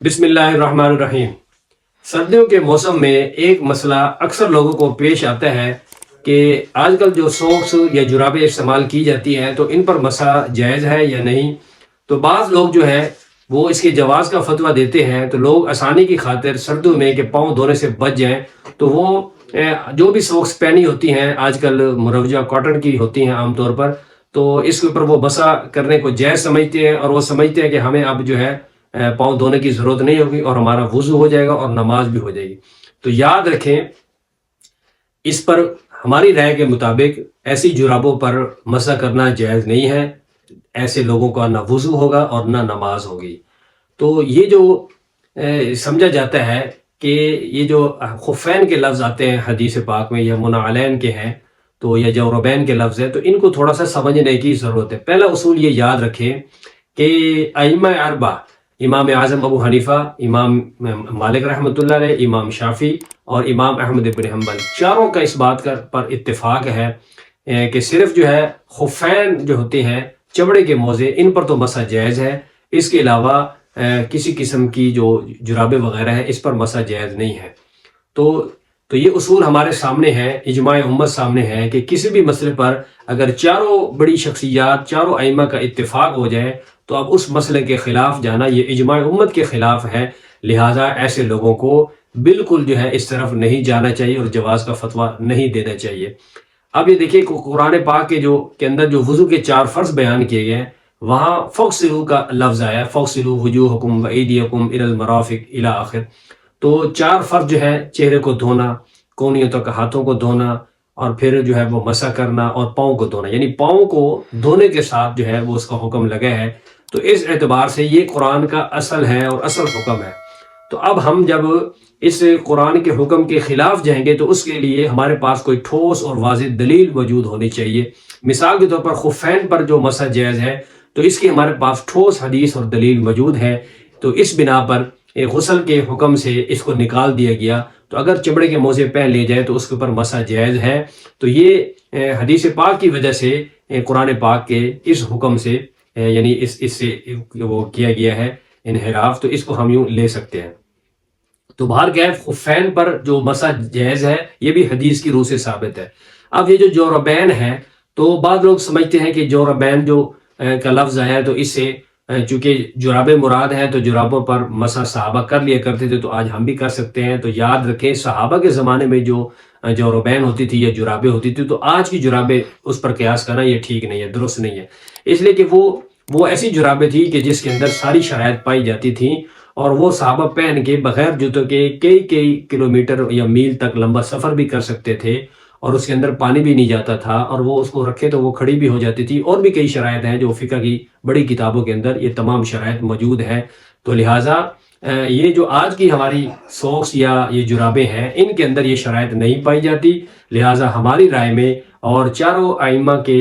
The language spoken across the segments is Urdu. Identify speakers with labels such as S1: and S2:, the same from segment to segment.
S1: بسم اللہ الرحمن الرحیم۔ سردیوں کے موسم میں ایک مسئلہ اکثر لوگوں کو پیش آتا ہے کہ آج کل جو سوکس یا جرابیں استعمال کی جاتی ہیں تو ان پر مسح جائز ہے یا نہیں۔ تو بعض لوگ جو ہے وہ اس کے جواز کا فتویٰ دیتے ہیں، تو لوگ آسانی کی خاطر سردیوں میں کہ پاؤں دھونے سے بچ جائیں تو وہ جو بھی سوکس پہنی ہوتی ہیں آج کل مروجہ کاٹن کی ہوتی ہیں عام طور پر، تو اس کے اوپر وہ مسح کرنے کو جائز سمجھتے ہیں، اور وہ سمجھتے ہیں کہ ہمیں اب جو ہے پاؤں دھونے کی ضرورت نہیں ہوگی اور ہمارا وضو ہو جائے گا اور نماز بھی ہو جائے گی۔ تو یاد رکھیں، اس پر ہماری رائے کے مطابق ایسی جرابوں پر مسح کرنا جائز نہیں ہے۔ ایسے لوگوں کا نہ وضو ہوگا اور نہ نماز ہوگی۔ تو یہ جو سمجھا جاتا ہے کہ یہ جو خفین کے لفظ آتے ہیں حدیث پاک میں یا منعلین کے ہیں تو یا جوربین کے لفظ ہے، تو ان کو تھوڑا سا سمجھنے کی ضرورت ہے۔ پہلا اصول یہ یاد رکھیں کہ ائمہ اربعہ، امام اعظم ابو حنیفہ، امام مالک رحمۃ اللہ علیہ، امام شافعی اور امام احمد بن حنبل، چاروں کا اس بات پر اتفاق ہے کہ صرف جو ہے خفین جو ہوتے ہیں چمڑے کے موزے، ان پر تو مسح جائز ہے۔ اس کے علاوہ کسی قسم کی جو جرابیں وغیرہ ہیں اس پر مسح جائز نہیں ہے۔ تو یہ اصول ہمارے سامنے ہے، اجماع امت سامنے ہے کہ کسی بھی مسئلے پر اگر چاروں بڑی شخصیات، چاروں ائمہ کا اتفاق ہو جائے تو اب اس مسئلے کے خلاف جانا یہ اجماع امت کے خلاف ہے، لہٰذا ایسے لوگوں کو بالکل جو ہے اس طرف نہیں جانا چاہیے اور جواز کا فتویٰ نہیں دینا چاہیے۔ اب یہ دیکھیے قرآن پاک کے اندر جو وضو کے 4 فرض بیان کیے گئے ہیں، وہاں فغسلوا کا لفظ آیا، فغسلوا وجوہکم وایدیکم الی المرافق الی آخر۔ تو 4 فرض جو ہے، چہرے کو دھونا، کونیوں تک ہاتھوں کو دھونا، اور پھر جو ہے وہ مسح کرنا اور پاؤں کو دھونا، یعنی پاؤں کو دھونے کے ساتھ جو ہے وہ اس کا حکم لگا ہے۔ تو اس اعتبار سے یہ قرآن کا اصل ہے اور اصل حکم ہے۔ تو اب ہم جب اس قرآن کے حکم کے خلاف جائیں گے تو اس کے لیے ہمارے پاس کوئی ٹھوس اور واضح دلیل موجود ہونی چاہیے۔ مثال کے طور پر خفین پر جو مسح جائز ہے تو اس کی ہمارے پاس ٹھوس حدیث اور دلیل موجود ہے، تو اس بنا پر غسل کے حکم سے اس کو نکال دیا گیا۔ تو اگر چمڑے کے موزے پہن لیے جائے تو اس کے اوپر مسح جائز ہے۔ تو یہ حدیث پاک کی وجہ سے قرآن پاک کے اس حکم سے یعنی اس سے وہ کیا گیا ہے انحراف، تو اس کو ہم یوں لے سکتے ہیں۔ تو بہرکیف خفین پر جو مسح جائز ہے یہ بھی حدیث کی روح سے ثابت ہے۔ اب یہ جو جوربین ہے، تو بعض لوگ سمجھتے ہیں کہ جوربین جو کا لفظ آیا ہے تو اس سے چونکہ جرابیں مراد ہیں تو جرابوں پر مسح صحابہ کر لیا کرتے تھے، تو آج ہم بھی کر سکتے ہیں۔ تو یاد رکھیں، صحابہ کے زمانے میں جو جوربین ہوتی تھی یا جرابیں ہوتی تھی، تو آج کی جرابیں اس پر قیاس کرنا یہ ٹھیک نہیں ہے، درست نہیں ہے، اس لیے کہ وہ ایسی جرابیں تھی کہ جس کے اندر ساری شرائط پائی جاتی تھیں، اور وہ صحابہ پہن کے بغیر جوتوں کے کئی کلومیٹر یا میل تک لمبا سفر بھی کر سکتے تھے، اور اس کے اندر پانی بھی نہیں جاتا تھا، اور وہ اس کو رکھے تو وہ کھڑی بھی ہو جاتی تھی۔ اور بھی کئی شرائط ہیں جو فقہ کی بڑی کتابوں کے اندر یہ تمام شرائط موجود ہیں۔ تو لہٰذا یہ جو آج کی ہماری سوکس یا یہ جرابیں ہیں، ان کے اندر یہ شرائط نہیں پائی جاتی، لہٰذا ہماری رائے میں اور چاروں ائمہ کے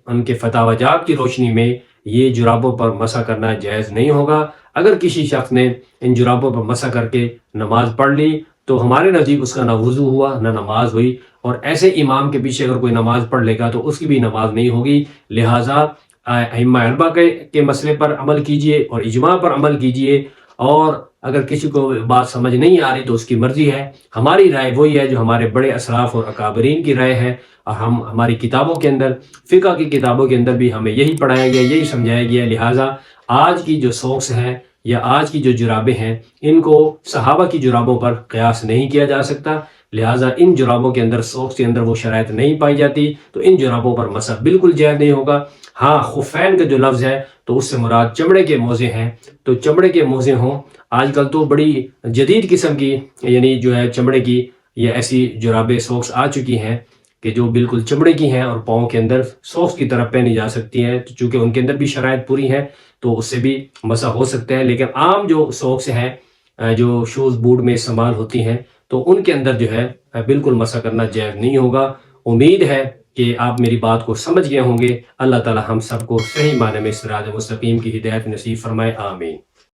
S1: ان کے فتاوی جات کی روشنی میں یہ جرابوں پر مسح کرنا جائز نہیں ہوگا۔ اگر کسی شخص نے ان جرابوں پر مسح کر کے نماز پڑھ لی تو ہمارے نزدیک اس کا نہ وضو ہوا نہ نماز ہوئی، اور ایسے امام کے پیچھے اگر کوئی نماز پڑھ لے گا تو اس کی بھی نماز نہیں ہوگی۔ لہٰذا ائمہ اربعہ کے مسئلے پر عمل کیجئے اور اجماع پر عمل کیجئے، اور اگر کسی کو بات سمجھ نہیں آ رہی تو اس کی مرضی ہے۔ ہماری رائے وہی ہے جو ہمارے بڑے اسلاف اور اکابرین کی رائے ہے، اور ہماری کتابوں کے اندر، فقہ کی کتابوں کے اندر بھی ہمیں یہی پڑھایا گیا، یہی سمجھایا گیا۔ لہٰذا آج کی جو سوکس ہیں یا آج کی جو جرابیں ہیں، ان کو صحابہ کی جرابوں پر قیاس نہیں کیا جا سکتا، لہٰذا ان جرابوں کے اندر، سوکس کے اندر وہ شرائط نہیں پائی جاتی، تو ان جرابوں پر مسح بالکل جائز نہیں ہوگا۔ ہاں، خفین کا جو لفظ ہے تو اس سے مراد چمڑے کے موزے ہیں، تو چمڑے کے موزے ہوں۔ آج کل تو بڑی جدید قسم کی یعنی جو ہے چمڑے کی یا ایسی جرابیں سوکس آ چکی ہیں کہ جو بالکل چمڑے کی ہیں اور پاؤں کے اندر سوکس کی طرح پہنی جا سکتی ہیں، چونکہ ان کے اندر بھی شرائط پوری ہیں تو اس سے بھی مسح ہو سکتا ہے۔ لیکن عام جو سوکس ہیں جو شوز بوٹ میں استعمال ہوتی ہیں، تو ان کے اندر جو ہے بالکل مسح کرنا جائز نہیں ہوگا۔ امید ہے کہ آپ میری بات کو سمجھ گئے ہوں گے۔ اللہ تعالی ہم سب کو صحیح معنی میں صراط مستقیم کی ہدایت نصیب فرمائے، آمین۔